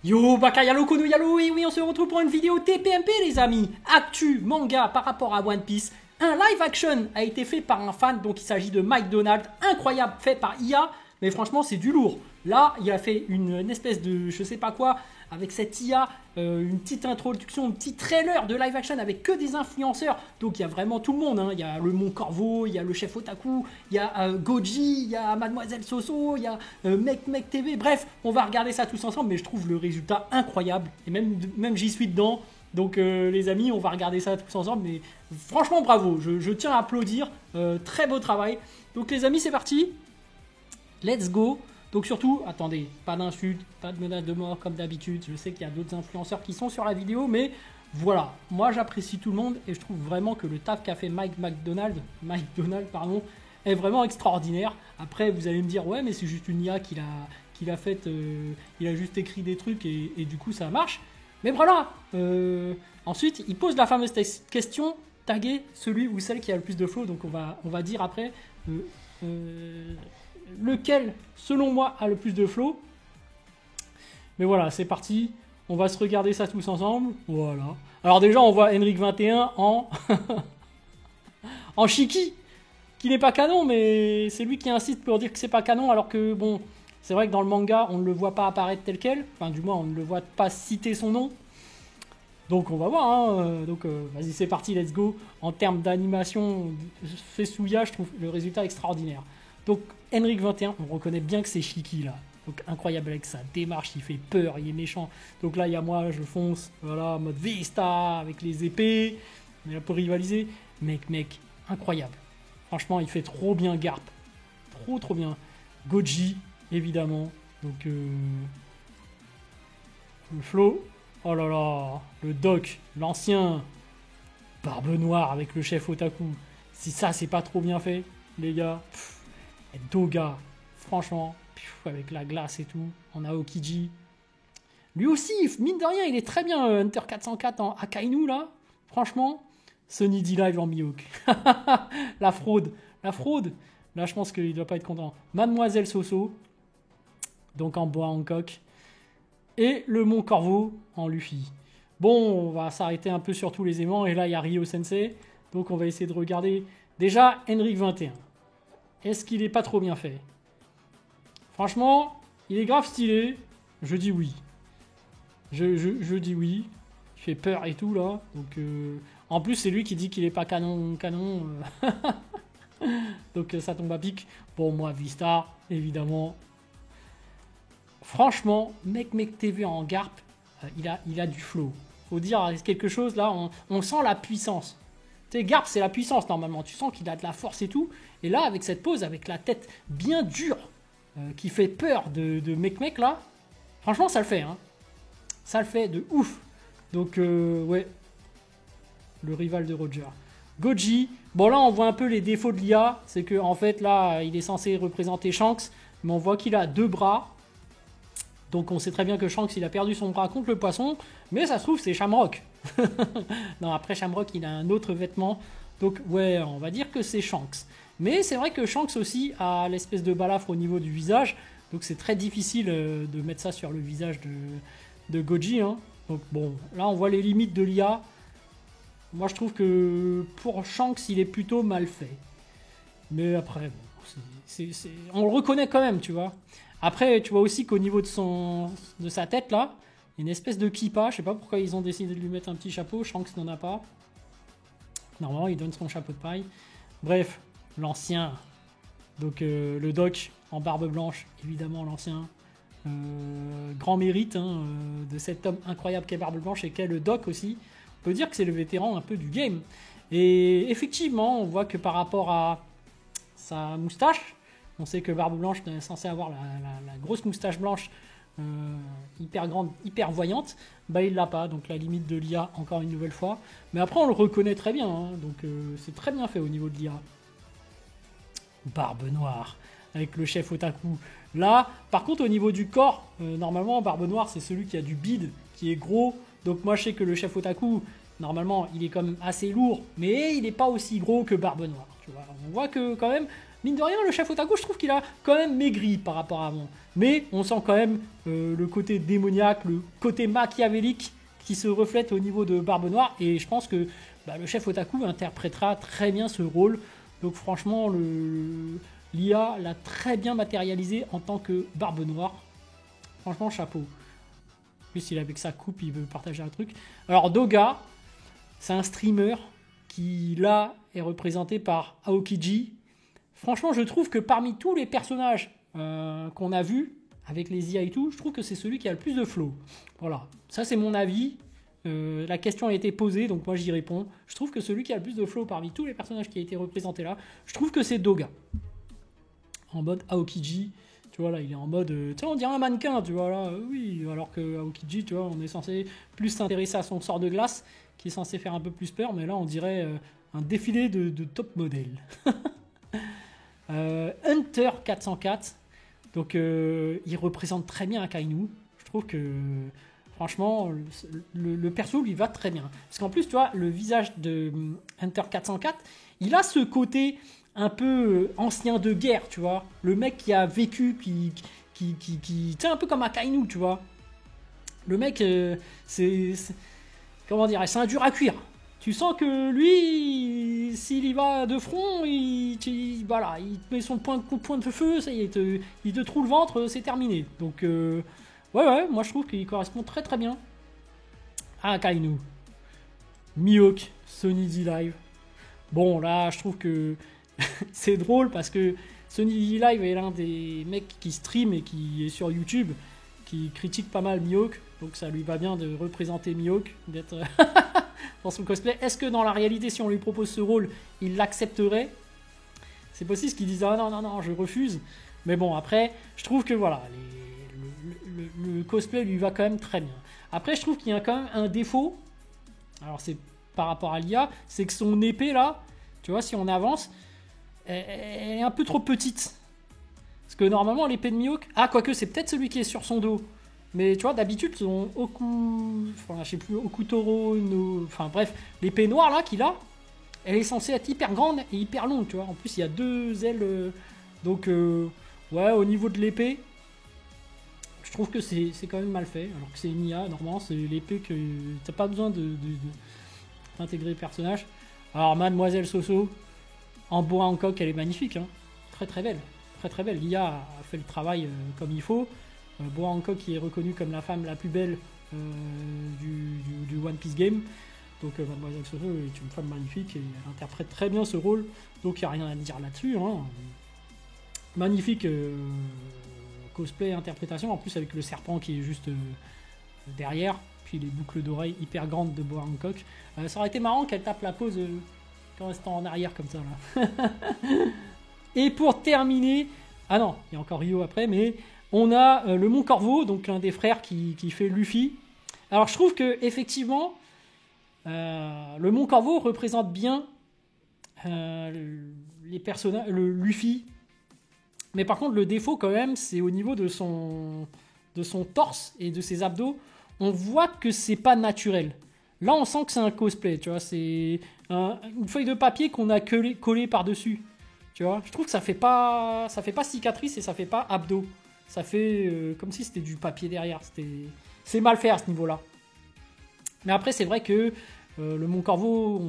Yo, Baka Yalo Kono Yalo, et oui, on se retrouve pour une vidéo TPMP, les amis. Actu, manga par rapport à One Piece. Un live action a été fait par un fan, donc il s'agit de Mike Donald, incroyable, fait par IA, mais franchement, c'est du lourd. Là, il a fait une espèce de je sais pas quoi, avec cette IA, une petite introduction, un petit trailer de live action avec que des influenceurs. Donc il y a vraiment tout le monde, hein. Il y a le Mont Corvo, il y a le chef Otaku, il y a Goji, il y a Mademoiselle Soso, il y a Mec TV. Bref, on va regarder ça tous ensemble, mais je trouve le résultat incroyable. Et même j'y suis dedans. Donc les amis, on va regarder ça tous ensemble. Mais franchement, bravo, je tiens à applaudir. Très beau travail. Donc les amis, c'est parti. Let's go. Donc surtout, attendez, pas d'insultes, pas de menaces de mort comme d'habitude. Je sais qu'il y a d'autres influenceurs qui sont sur la vidéo, mais voilà. Moi, j'apprécie tout le monde et je trouve vraiment que le taf qu'a fait Mike Donald, est vraiment extraordinaire. Après, vous allez me dire, ouais, mais c'est juste une IA qu'il a faite, il a juste écrit des trucs et du coup, ça marche. Mais voilà. Ensuite, il pose la fameuse question, taguer celui ou celle qui a le plus de flow. Donc on va dire après lequel, selon moi, a le plus de flow. Mais voilà, c'est parti. On va se regarder ça tous ensemble. Voilà. Alors déjà, on voit Henrik 21 en en Shiki, qui n'est pas canon, mais c'est lui qui incite pour dire que c'est pas canon, alors que bon, c'est vrai que dans le manga, on ne le voit pas apparaître tel quel. Enfin, du moins, on ne le voit pas citer son nom. Donc on va voir, hein. Donc vas-y, c'est parti, let's go. En termes d'animation, Fesuya, je trouve le résultat extraordinaire. Donc Henrik 21, on reconnaît bien que c'est Shiki là. Donc incroyable avec sa démarche, il fait peur, il est méchant. Donc là, il y a moi, je fonce, voilà, mode Vista, avec les épées. On est là pour rivaliser. Mec, incroyable. Franchement, il fait trop bien Garp. Trop bien. Goji, évidemment. Donc le flow. Oh là là, le doc, l'ancien. Barbe noire avec le chef Otaku. Si ça, c'est pas trop bien fait, les gars. Et Doga, franchement, avec la glace et tout, en Aokiji. Lui aussi, mine de rien, il est très bien, Hunter 404 en Akainu, là. Franchement, Sunny D-Live en Mihawk. La fraude. Là, je pense qu'il doit pas être content. Mademoiselle Soso, donc en bois Hancock. Et le Mont Corvo en Luffy. Bon, on va s'arrêter un peu sur tous les aimants. Et là, il y a Ryo Sensei. Donc, on va essayer de regarder. Déjà, Henrik 21. Est-ce qu'il est pas trop bien fait? Franchement, il est grave stylé. Je dis oui. Je dis oui. Il fait peur et tout, là. Donc, en plus, c'est lui qui dit qu'il est pas canon. Donc, ça tombe à pic. Bon, moi, Vista, évidemment. Franchement, Mec TV en Garp, il a du flow. Faut dire quelque chose, là, on sent la puissance. Tu sais, Garp, c'est la puissance, normalement. Tu sens qu'il a de la force et tout. Et là, avec cette pose, avec la tête bien dure, qui fait peur de Mec, là, franchement, ça le fait, hein. Ça le fait de ouf. Donc, ouais, le rival de Roger. Goji, bon là, on voit un peu les défauts de l'IA. C'est que en fait, là, il est censé représenter Shanks, mais on voit qu'il a 2 bras. Donc on sait très bien que Shanks, il a perdu son bras contre le poisson, mais ça se trouve, c'est Shamrock. Non, après Shamrock, il a un autre vêtement. Donc ouais, on va dire que c'est Shanks. Mais c'est vrai que Shanks aussi a l'espèce de balafre au niveau du visage. Donc c'est très difficile de mettre ça sur le visage de Goji, hein. Donc bon, là on voit les limites de l'IA. Moi je trouve que pour Shanks, il est plutôt mal fait. Mais après, bon, on le reconnaît quand même, tu vois. Après, tu vois aussi qu'au niveau de sa tête, là, il y a une espèce de kippa. Je sais pas pourquoi ils ont décidé de lui mettre un petit chapeau. Shanks n'en a pas. Normalement, il donne son chapeau de paille. Bref, l'ancien. Donc, le doc en barbe blanche, évidemment, l'ancien. Grand mérite, hein, de cet homme incroyable qu'est Barbe Blanche et qu'est le doc aussi. On peut dire que c'est le vétéran un peu du game. Et effectivement, on voit que par rapport à sa moustache, on sait que Barbe Blanche est censé avoir la grosse moustache blanche hyper grande, hyper voyante. Bah il l'a pas, donc la limite de l'IA encore une nouvelle fois. Mais après on le reconnaît très bien, hein, donc c'est très bien fait au niveau de l'IA. Barbe Noire, avec le chef Otaku. Là, par contre au niveau du corps, normalement Barbe Noire c'est celui qui a du bide, qui est gros. Donc moi je sais que le chef Otaku, normalement il est quand même assez lourd, mais il n'est pas aussi gros que Barbe Noire. Tu vois. On voit que quand même, mine de rien, le chef otaku, je trouve qu'il a quand même maigri par rapport à avant. Mais on sent quand même le côté démoniaque, le côté machiavélique qui se reflète au niveau de Barbe Noire. Et je pense que le chef otaku interprétera très bien ce rôle. Donc franchement, l'IA l'a très bien matérialisé en tant que Barbe Noire. Franchement, chapeau. En plus, il avec sa coupe, il veut partager un truc. Alors Doga, c'est un streamer qui là est représenté par Aokiji. Franchement, je trouve que parmi tous les personnages qu'on a vus, avec les IA et tout, je trouve que c'est celui qui a le plus de flow. Voilà, ça c'est mon avis. La question a été posée, donc moi j'y réponds. Je trouve que celui qui a le plus de flow parmi tous les personnages qui a été représentés là, je trouve que c'est Doga. En mode Aokiji, tu vois là, il est en mode, tu sais, on dirait un mannequin, tu vois là, oui, alors que Aokiji, tu vois, on est censé plus s'intéresser à son sort de glace, qui est censé faire un peu plus peur, mais là on dirait un défilé de top modèle. Hunter 404, donc il représente très bien Akainu. Je trouve que franchement le perso lui va très bien, parce qu'en plus tu vois le visage de Hunter 404, il a ce côté un peu ancien de guerre, tu vois, le mec qui a vécu, qui tu sais, un peu comme Akainu, tu vois, le mec c'est comment dire, c'est un dur à cuire. Tu sens que lui, s'il y va de front, voilà, il met son point de feu, ça y est, il te trouve le ventre, c'est terminé. Donc, ouais, moi je trouve qu'il correspond très très bien à Akainu. Mihawk, Sunny D Live. Bon, là, je trouve que c'est drôle parce que Sunny D Live est l'un des mecs qui stream et qui est sur YouTube, qui critique pas mal Mihawk. Donc ça lui va bien de représenter Mihawk, d'être dans son cosplay. Est-ce que dans la réalité, si on lui propose ce rôle, il l'accepterait? C'est possible qu'il dise « Ah non, je refuse ». Mais bon, après, je trouve que voilà, le cosplay lui va quand même très bien. Après, je trouve qu'il y a quand même un défaut. Alors c'est par rapport à l'IA, c'est que son épée là, tu vois, si on avance, elle est un peu trop petite. Parce que normalement, l'épée de Mihawk... Ah, quoique, c'est peut-être celui qui est sur son dos. Mais tu vois, d'habitude, son Okutoro, enfin bref, l'épée noire là qu'il a, elle est censée être hyper grande et hyper longue, tu vois. En plus, il y a 2 ailes. Donc, ouais, au niveau de l'épée, je trouve que c'est quand même mal fait. Alors que c'est une IA, normalement, c'est l'épée que t'as pas besoin d'intégrer le personnage. Alors, Mademoiselle Soso, en bois Hancock, elle est magnifique, hein. Très très belle. Très très belle. L'IA a fait le travail comme il faut. Boa Hancock qui est reconnue comme la femme la plus belle du One Piece Game. Donc Mademoiselle Soso est une femme magnifique et elle interprète très bien ce rôle. Donc il n'y a rien à dire là-dessus. Hein. Magnifique cosplay, interprétation. En plus avec le serpent qui est juste derrière. Puis les boucles d'oreilles hyper grandes de Boa Hancock. Ça aurait été marrant qu'elle tape la pose en restant en arrière comme ça. Là. Et pour terminer... Ah non, il y a encore Rio après, mais... On a le Mont Corvo, donc l'un des frères qui fait Luffy. Alors je trouve que effectivement, le Mont Corvo représente bien les personnages, le Luffy. Mais par contre, le défaut quand même, c'est au niveau de son torse et de ses abdos. On voit que c'est pas naturel. Là, on sent que c'est un cosplay, tu vois. C'est une feuille de papier qu'on a collé par-dessus. Tu vois, je trouve que ça fait pas cicatrice et ça fait pas abdos. Ça fait comme si c'était du papier derrière. C'est mal fait à ce niveau-là. Mais après, c'est vrai que le Mont Corvo,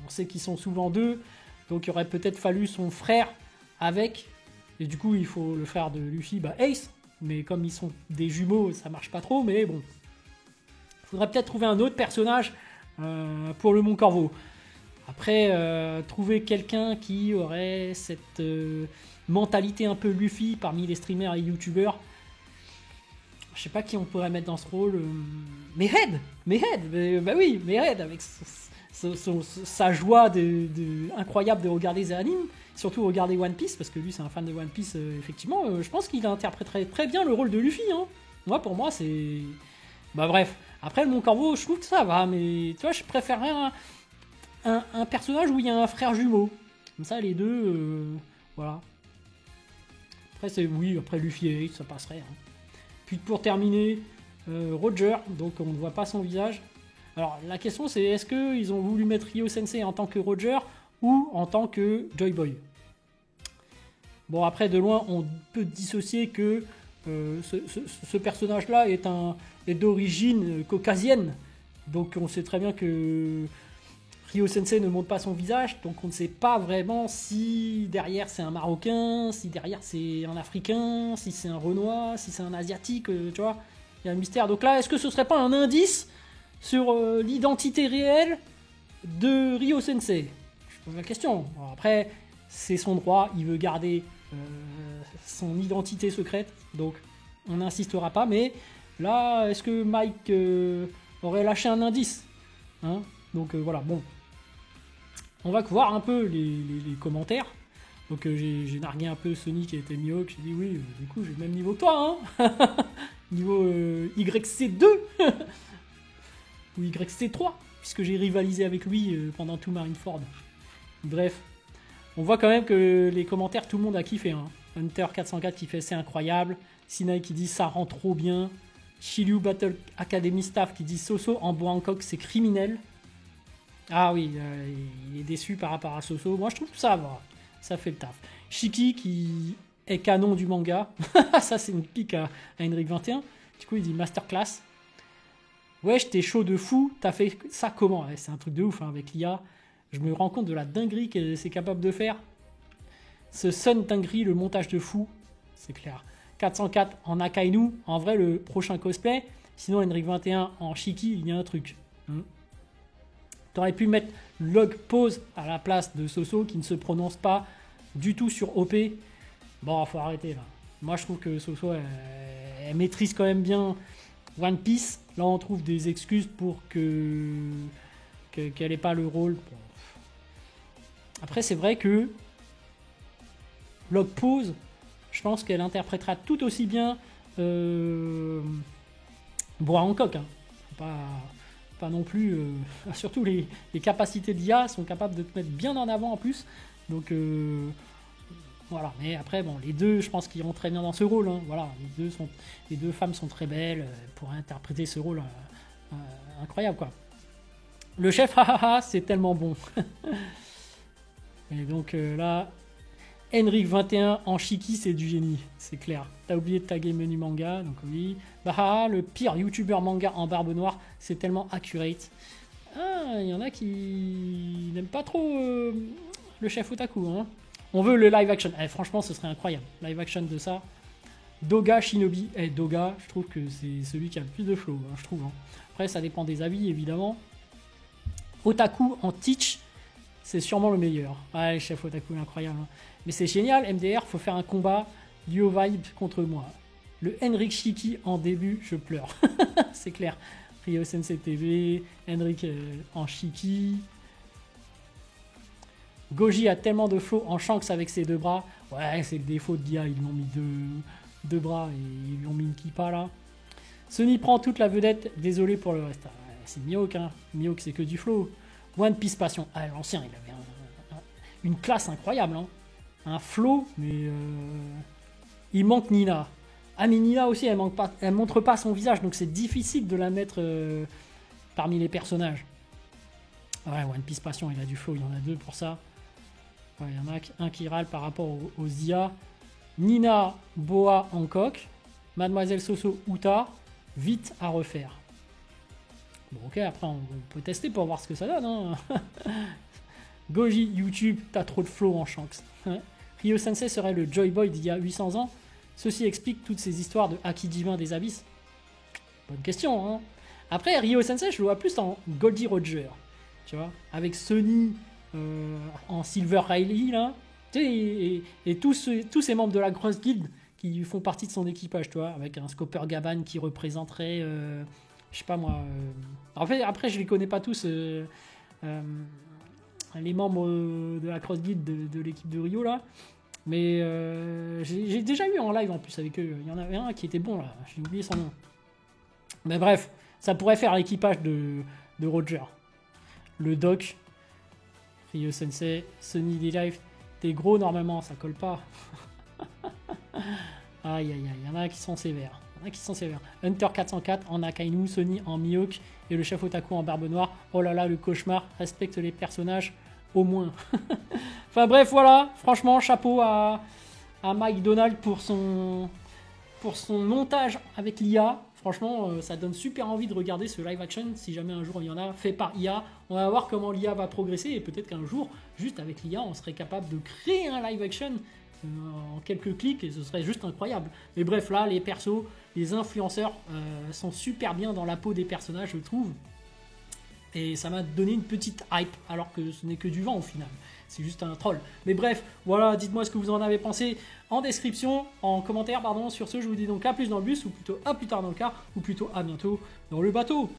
on sait qu'ils sont souvent 2. Donc, il aurait peut-être fallu son frère avec. Et du coup, il faut le frère de Luffy, Ace. Mais comme ils sont des jumeaux, ça marche pas trop. Mais bon, il faudrait peut-être trouver un autre personnage pour le Mont Corvo. Après, trouver quelqu'un qui aurait cette... mentalité un peu Luffy parmi les streamers et youtubeurs. Je sais pas qui on pourrait mettre dans ce rôle. Mais Red, bah oui, mais Red avec sa joie incroyable de regarder les animes, surtout regarder One Piece, parce que lui c'est un fan de One Piece, effectivement. Je pense qu'il interpréterait très bien le rôle de Luffy. Hein. Moi, pour moi, c'est... Bah bref. Après, le Mont Corvo, je trouve que ça va, mais tu vois, je préférerais un personnage où il y a un frère jumeau. Comme ça, les deux, voilà. Après Luffy et Ace, ça passerait. Hein. Puis pour terminer, Roger, donc on ne voit pas son visage. Alors la question c'est, est-ce qu'ils ont voulu mettre Ryo Sensei en tant que Roger ou en tant que Joy Boy? Bon, après, de loin, on peut dissocier que ce personnage-là est d'origine caucasienne. Donc, on sait très bien que Ryo Sensei ne montre pas son visage. Donc, on ne sait pas vraiment si derrière c'est un Marocain, si derrière c'est un Africain, si c'est un Renois, si c'est un Asiatique. Tu vois, il y a un mystère. Donc là, est-ce que ce serait pas un indice sur l'identité réelle de Ryo Sensei? Je pose la question. Alors après, c'est son droit, il veut garder son identité secrète, donc on n'insistera pas, mais là, est-ce que Mike aurait lâché un indice, hein? Donc voilà, bon. On va voir un peu les commentaires. Donc j'ai nargué un peu Sony qui était Mihawk, j'ai dit oui, du coup j'ai le même niveau que toi, hein. Niveau YC2 ou YC3, puisque j'ai rivalisé avec lui pendant tout Marineford. Bref, on voit quand même que les commentaires, tout le monde a kiffé. Hein. Hunter404 qui fait c'est incroyable. Sinai qui dit ça rend trop bien. Shiryu Battle Academy Staff qui dit Soso en Hancock c'est criminel. Ah oui, il est déçu par rapport à Soso. Moi je trouve que ça va, ça fait le taf. Shiki qui est canon du manga. Ça c'est une pique à Henrik 21. Du coup il dit masterclass. Wesh, t'es chaud de fou, t'as fait ça comment? Ouais, c'est un truc de ouf hein, avec l'IA. Je me rends compte de la dinguerie que c'est capable de faire. Ce Sun dinguerie, le montage de fou, c'est clair. 404 en Akainu, en vrai le prochain cosplay. Sinon Henrik 21 en Shiki, il y a un truc. T'aurais pu mettre Log Pose à la place de Soso qui ne se prononce pas du tout sur OP. Bon, faut arrêter là. Moi je trouve que Soso elle maîtrise quand même bien One Piece. Là on trouve des excuses pour qu'elle n'ait pas le rôle. Bon. Après c'est vrai que Log Pose, je pense qu'elle interprétera tout aussi bien Bois Hancock. Hein. Pas non plus. Surtout les capacités d'IA sont capables de te mettre bien en avant en plus. Donc voilà. Mais après, bon, les deux, je pense qu'ils iront très bien dans ce rôle. Hein. Voilà, les deux femmes sont très belles pour interpréter ce rôle incroyable, quoi. Le chef, c'est tellement bon. Et donc là, Henrik 21 en Shiki, c'est du génie, c'est clair. T'as oublié de taguer menu manga, donc oui. Bah, le pire youtubeur manga en barbe noire, c'est tellement accurate. Ah, il y en a qui n'aiment pas trop le chef otaku. Hein. On veut le live action. Franchement, ce serait incroyable. Live action de ça. Doga Shinobi. Doga, je trouve que c'est celui qui a le plus de flow, hein, je trouve. Hein. Après, ça dépend des avis, évidemment. Otaku en Teach, c'est sûrement le meilleur. Ouais, le chef otaku est incroyable. Hein. Mais c'est génial, MDR, faut faire un combat duo vibe contre moi. Le Henrik Shiki en début, je pleure. C'est clair. Ryo Sensei TV, Henrik en Shiki. Goji a tellement de flow en Shanks avec ses deux bras. Ouais, c'est le défaut de Dia, ils lui ont mis deux bras et ils lui ont mis une kippa là. Sony prend toute la vedette, désolé pour le reste. C'est Mihawk, hein. Mihawk c'est que du flow. One Piece Passion. Ah, l'ancien, il avait une classe incroyable. Hein. Un flow, mais il manque Nina. Ah, mais Nina aussi, elle montre pas son visage, donc c'est difficile de la mettre parmi les personnages. Ouais, One Piece Passion, il a du flow, il y en a deux pour ça. Ouais, il y en a un qui râle par rapport aux IA. Nina, Boa, Hancock. Mademoiselle Soso, Uta. Vite à refaire. Bon, ok, après on peut tester pour voir ce que ça donne. Hein. Goji, YouTube, t'as trop de flow en Shanks. Ryo Sensei serait le Joy Boy d'il y a 800 ans. Ceci explique toutes ces histoires de Haki divin des abysses. Bonne question, hein. Après, Ryo Sensei, je le vois plus en Goldie Roger. Tu vois, avec Sony en Silver Riley, là. Tu sais, et tous ces membres de la grosse guilde qui font partie de son équipage, tu vois, avec un Scopper Gaban qui représenterait, je sais pas moi. En fait, après, je les connais pas tous. Les membres de la Cross Guild de l'équipe de Rio là, mais j'ai déjà eu en live en plus avec eux. Il y en avait un qui était bon là, j'ai oublié son nom. Mais bref, ça pourrait faire l'équipage de Roger. Le Doc, Ryo Sensei, Sunny D-Life. T'es gros normalement, ça colle pas. Aïe aïe aïe, il y en a qui sont sévères. Hunter 404 en Akainu, Sony en Mihawk et le chef otaku en barbe noire. Oh là là, le cauchemar, respecte les personnages au moins. Enfin bref, voilà, franchement, chapeau à à Mike Donald pour son montage avec l'IA. Franchement, ça donne super envie de regarder ce live action. Si jamais un jour il y en a fait par IA, on va voir comment l'IA va progresser. Et peut-être qu'un jour, juste avec l'IA, on serait capable de créer un live action en quelques clics et ce serait juste incroyable. Mais bref, là, les persos, les influenceurs sont super bien dans la peau des personnages, je trouve. Et ça m'a donné une petite hype, alors que ce n'est que du vent au final. C'est juste un troll. Mais bref, voilà, dites-moi ce que vous en avez pensé en description, en commentaire, pardon. Sur ce, je vous dis donc à plus dans le bus, ou plutôt à plus tard dans le car, ou plutôt à bientôt dans le bateau.